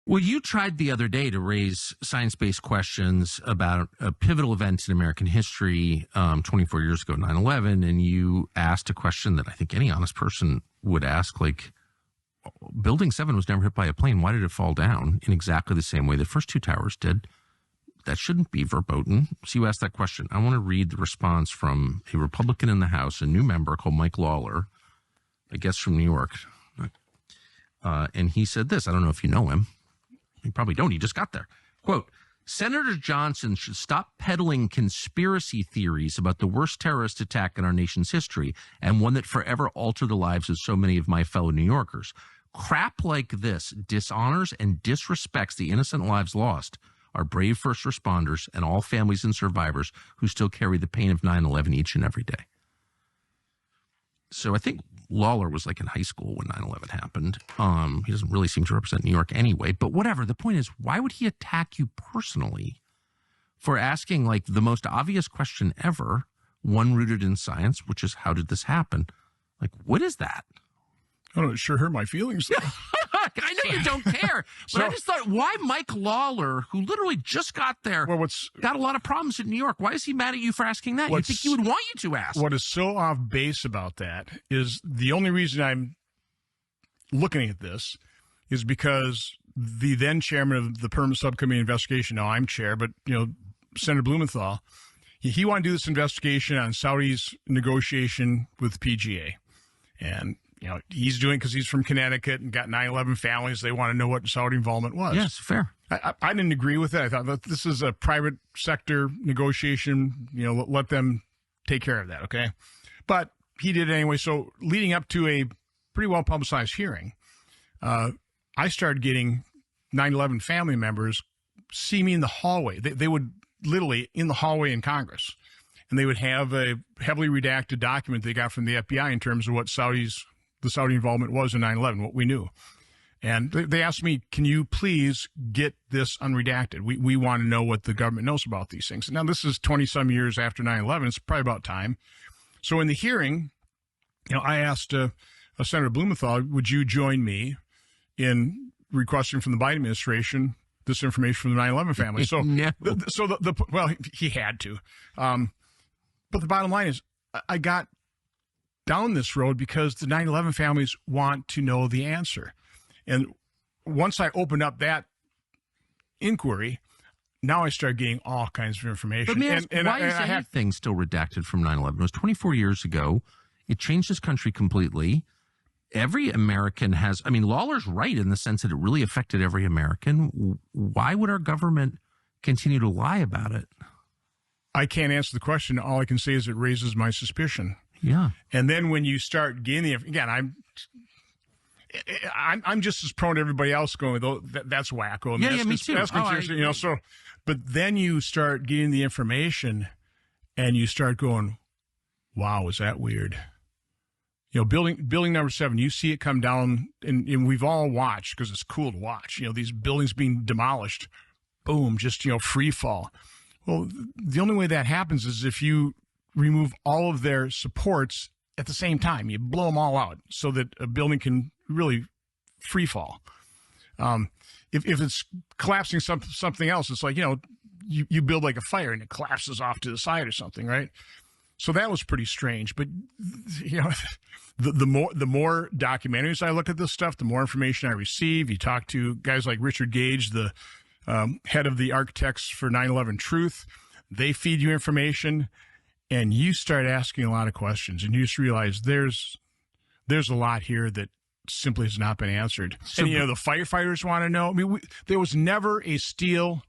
Well, you tried the other day to raise science-based questions about a pivotal event in American history 24 years ago, 9/11, and you asked a question that I think any honest person would ask, like, Building 7 was never hit by a plane. Why did it fall down in exactly the same way the first two towers did? That shouldn't be verboten. So you asked that question. I want to read the response from a Republican in the House, a new member called Mike Lawler, I guess from New York. And he said this. I don't know if you know him. You probably don't. He just got there. Quote, Senator Johnson should stop peddling conspiracy theories about the worst terrorist attack in our nation's history and one that forever altered the lives of so many of my fellow New Yorkers. Crap like this dishonors and disrespects the innocent lives lost, our brave first responders, and all families and survivors who still carry the pain of 9/11 each and every day. So I think Lawler was like in high school when 9/11 happened. He doesn't really seem to represent New York anyway, but whatever. The point is, why would he attack you personally for asking like the most obvious question ever, one rooted in science, which is how did this happen? Like, what is that? Oh, it sure hurt my feelings. I know you don't care, but I just thought, why Mike Lawler, who literally just got there, got a lot of problems in New York? Why is he mad at you for asking that? You think he would want you to ask? What is so off base about that is the only reason I'm looking at this is because the then chairman of the permanent subcommittee investigation, now I'm chair, but Senator Blumenthal, he wanted to do this investigation on Saudi's negotiation with PGA, and he's doing because he's from Connecticut and got 9/11 families. They want to know what Saudi involvement was. Yes, fair. I didn't agree with it. I thought that this is a private sector negotiation. Let them take care of that, okay? But he did it anyway. So leading up to a pretty well-publicized hearing, I started getting 9/11 family members see me in the hallway. They would literally in the hallway in Congress, and they would have a heavily redacted document they got from the FBI in terms of what the Saudi involvement was in 9/11, what we knew. And they asked me, can you please get this unredacted? We want to know what the government knows about these things. Now, this is 20-some years after 9/11. It's probably about time. So in the hearing, I asked Senator Blumenthal, would you join me in requesting from the Biden administration this information from the 9/11 family? So, no. Well, he had to. But the bottom line is I got down this road because the 9/11 families want to know the answer. And once I opened up that inquiry, now I start getting all kinds of information. But why is anything still redacted from 9/11? It was 24 years ago. It changed this country completely. Every American has, Lawler's right in the sense that it really affected every American. Why would our government continue to lie about it? I can't answer the question. All I can say is it raises my suspicion. Yeah. And then when you start getting again, I'm just as prone to everybody else going, though, that's wacko. Me too. That's conspiracy, but then you start getting the information and you start going, wow, is that weird? Building number 7, you see it come down, and we've all watched because it's cool to watch. These buildings being demolished, boom, just free fall. Well, the only way that happens is if you remove all of their supports at the same time. You blow them all out so that a building can really free fall. If it's collapsing something else, it's like, you build like a fire and it collapses off to the side or something, right? So that was pretty strange. But the more documentaries I look at this stuff, the more information I receive. You talk to guys like Richard Gage, the head of the Architects for 9/11 Truth. They feed you information, and you start asking a lot of questions, and you just realize there's a lot here that simply has not been answered. So, and the firefighters want to know. There was never a steel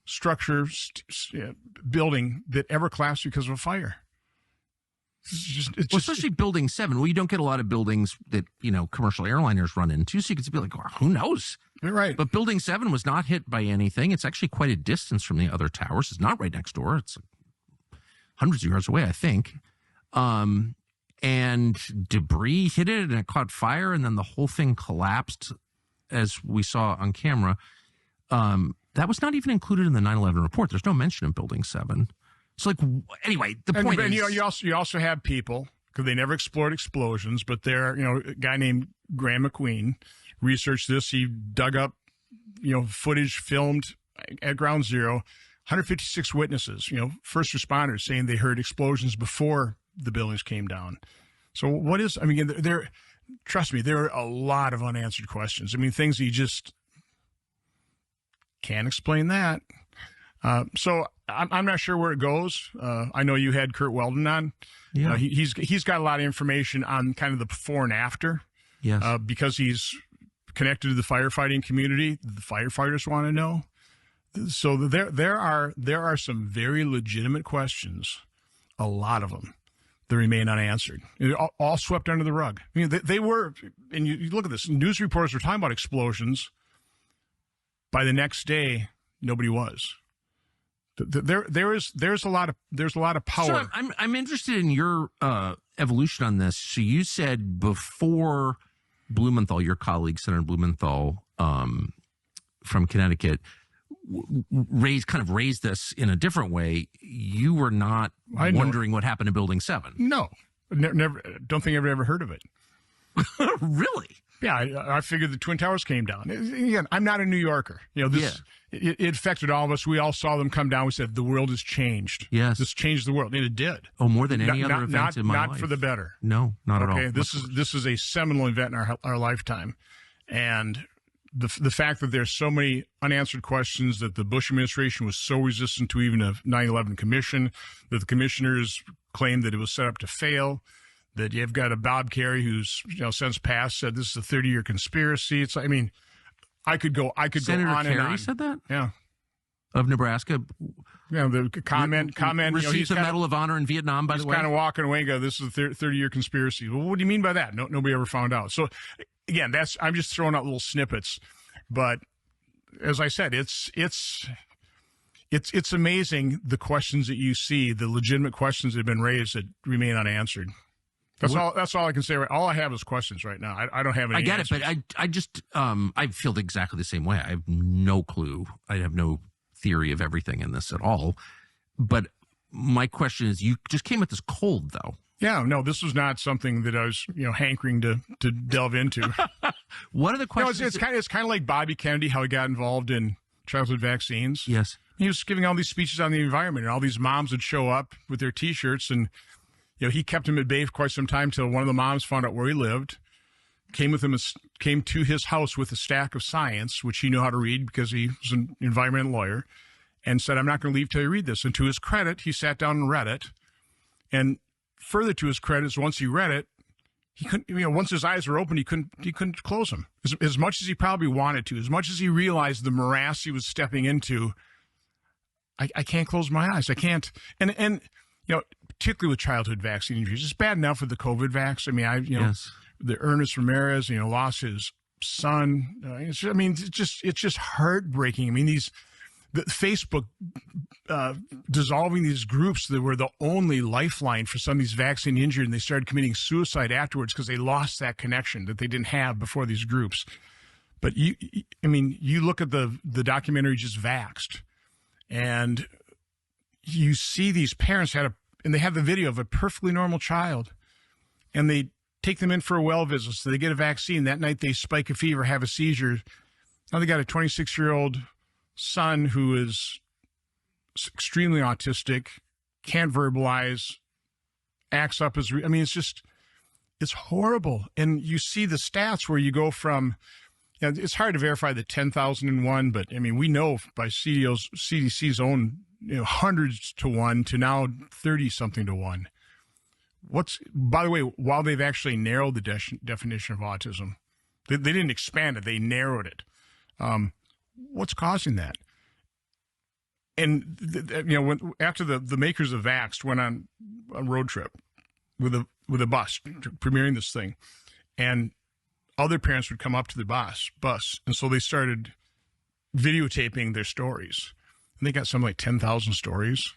structure building that ever collapsed because of a fire. Especially Building 7. Well, you don't get a lot of buildings that, commercial airliners run into, so you can be like, well, who knows? You're right. But Building 7 was not hit by anything. It's actually quite a distance from the other towers. It's not right next door. It's hundreds of yards away, I think. And debris hit it, and it caught fire, and then the whole thing collapsed, as we saw on camera. That was not even included in the 9/11 report. There's no mention of Building 7. So, anyway, the point is... You also have people, because they never explored explosions, but there, a guy named Graham McQueen researched this. He dug up footage filmed at Ground Zero, 156 witnesses, first responders saying they heard explosions before the buildings came down. So trust me, there are a lot of unanswered questions. I mean, things you just can't explain that. So I'm not sure where it goes. I know you had Kurt Weldon on. Yeah. He's got a lot of information on kind of the before and after. Yes. Because he's connected to the firefighting community. The firefighters want to know. So there are some very legitimate questions, a lot of them, that remain unanswered. All swept under the rug. I mean, they were, and you look at this, news reporters were talking about explosions. By the next day, nobody was. There's a lot of power. So I'm interested in your evolution on this. So you said before Blumenthal, your colleague Senator Blumenthal from Connecticut, raised this in a different way. You were not wondering what happened to Building 7. No, never. Don't think I've ever heard of it. Really? Yeah, I figured the Twin Towers came down. Again, I'm not a New Yorker. It affected all of us. We all saw them come down. We said, the world has changed. Yes. This changed the world. And it did. Oh, more than any other event in my life. Not for the better. No, not at all. Okay, this is a seminal event in our lifetime. And the fact that there's so many unanswered questions, that the Bush administration was so resistant to even a 9/11 commission, that the commissioners claimed that it was set up to fail, that you've got a Bob Kerrey who's since passed said this is a 30-year conspiracy. It's, I mean, I could go on Senator and on. Senator Kerrey said that? Yeah. Of Nebraska? Yeah, the comment. Receives a Medal of Honor in Vietnam, by the way. He's kind of walking away and go, this is a 30-year conspiracy. Well, what do you mean by that? Nobody ever found out. So, again, I'm just throwing out little snippets. But as I said, it's amazing the questions that you see, the legitimate questions that have been raised that remain unanswered. That's all I can say. All I have is questions right now. I don't have any. I get answers. it, but I just I feel exactly the same way. I have no clue. I have no theory of everything in this at all. But my question is, you just came at this cold, though. Yeah, no, this was not something that I was hankering to delve into. What are the questions? It's kind of like Bobby Kennedy, how he got involved in childhood vaccines. Yes, he was giving all these speeches on the environment, and all these moms would show up with their T-shirts, and he kept him at bay for quite some time till one of the moms found out where he lived, came to his house with a stack of science, which he knew how to read because he was an environmental lawyer, and said, "I'm not going to leave till you read this." And to his credit, he sat down and read it. And further to his credit, once he read it, he couldn't. Once his eyes were open, he couldn't close them. As much as he probably wanted to, as much as he realized the morass he was stepping into. I can't close my eyes. I can't. And particularly with childhood vaccine injuries, it's bad enough with the COVID vax. I mean, yes. The Ernest Ramirez, lost his son. It's just heartbreaking. I mean, the Facebook dissolving these groups that were the only lifeline for some of these vaccine injured, and they started committing suicide afterwards because they lost that connection that they didn't have before these groups. But you look at the documentary just Vaxxed, and you see these parents and they have the video of a perfectly normal child, and they take them in for a well visit. So they get a vaccine. That night they spike a fever, have a seizure. Now they got a 26-year-old son who is extremely autistic, can't verbalize, acts up as... it's horrible. And you see the stats where you go from... it's hard to verify the 10,001, but we know by CDC's own hundreds to one to now 30-something to one. By the way, while they've actually narrowed the definition of autism, they didn't expand it, they narrowed it. What's causing that? And after the makers of Vaxxed went on a road trip with a bus premiering this thing, and other parents would come up to the bus, and so they started videotaping their stories. And they got something like 10,000 stories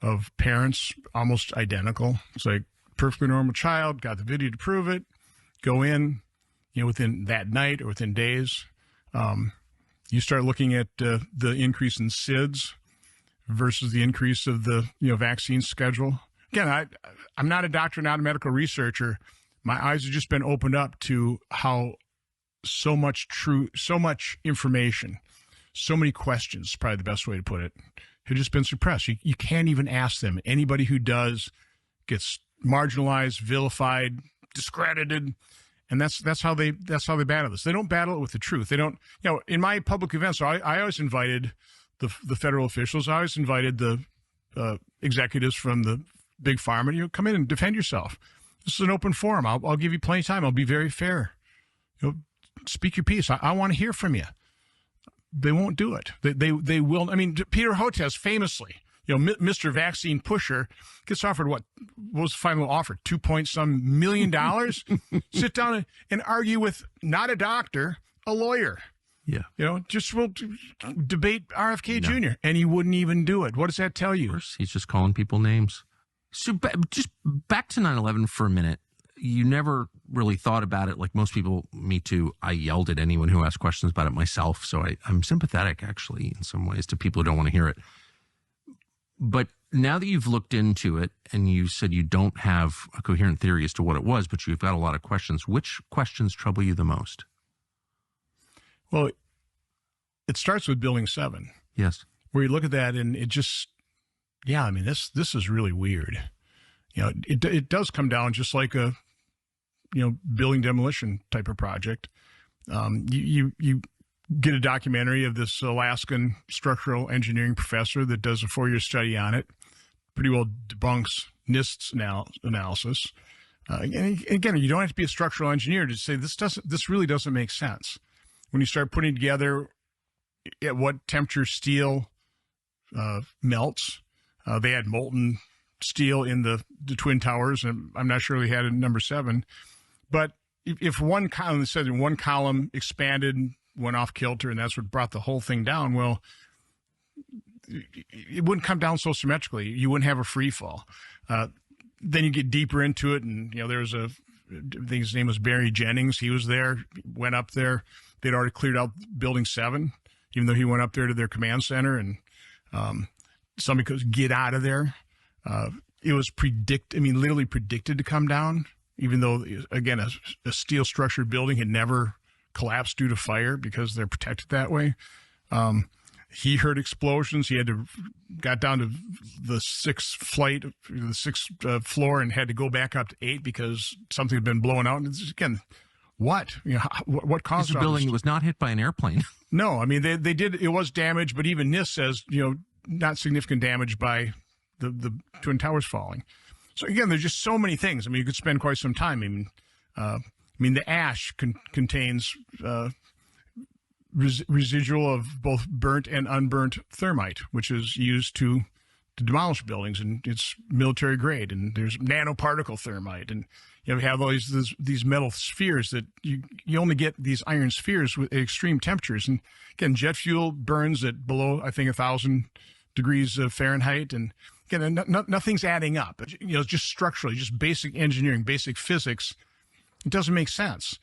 of parents almost identical. It's like perfectly normal child, got the video to prove it, go in, within that night or within days. You start looking at the increase in SIDS versus the increase of the vaccine schedule. Again, I'm not a doctor, not a medical researcher. My eyes have just been opened up to how so much information, so many questions, is probably the best way to put it, have just been suppressed. You can't even ask them. Anybody who does gets marginalized, vilified, discredited. And that's how they battle this. They don't battle it with the truth. They don't, in my public events, I always invited the federal officials. I always invited the executives from the big pharma. Come in and defend yourself. This is an open forum. I'll give you plenty of time. I'll be very fair. Speak your piece. I want to hear from you. They won't do it. They will. I mean, Peter Hotez famously, Mr. Vaccine Pusher gets offered what was the final offer? $2.some million. Sit down and argue with not a doctor, a lawyer. Yeah. Just we'll debate RFK Jr. And he wouldn't even do it. What does that tell you? Of course, he's just calling people names. So just back to 9/11 for a minute. You never really thought about it like most people. Me too. I yelled at anyone who asked questions about it myself. So I'm sympathetic, actually, in some ways, to people who don't want to hear it. But now that you've looked into it and you said you don't have a coherent theory as to what it was, but you've got a lot of questions, which questions trouble you the most? Well, it starts with Building 7. Yes. Where you look at that and it just, this is really weird. It does come down just like a, building demolition type of project. You get a documentary of this Alaskan structural engineering professor that does a 4-year study on it, pretty well debunks NIST's analysis. And again, you don't have to be a structural engineer to say this really doesn't make sense. When you start putting together at what temperature steel melts, they had molten steel in the Twin Towers, and I'm not sure they had a number 7. But if one column expanded, went off kilter, and that's what brought the whole thing down, well, it wouldn't come down so symmetrically. You wouldn't have a free fall. Then you get deeper into it, and there was I think his name was Barry Jennings. He was there, went up there. They'd already cleared out Building 7, even though he went up there to their command center, and somebody goes, "Get out of there." It was literally predicted to come down, even though, again, a steel structured building had never collapsed due to fire because they're protected that way. He heard explosions. He got down to the 6th floor and had to go back up to 8 because something had been blown out. And again, what caused the building was not hit by an airplane? No, they did. It was damaged, but even NIST says, not significant damage by the Twin Towers falling. So again, there's just so many things. You could spend quite some time. The ash contains residual of both burnt and unburnt thermite, which is used to demolish buildings, and it's military grade. And there's nanoparticle thermite, and you have all these metal spheres that you only get these iron spheres with extreme temperatures. And again, jet fuel burns at below, I think, 1,000 degrees of Fahrenheit, and again, nothing's adding up. Just structurally, just basic engineering, basic physics, it doesn't make sense.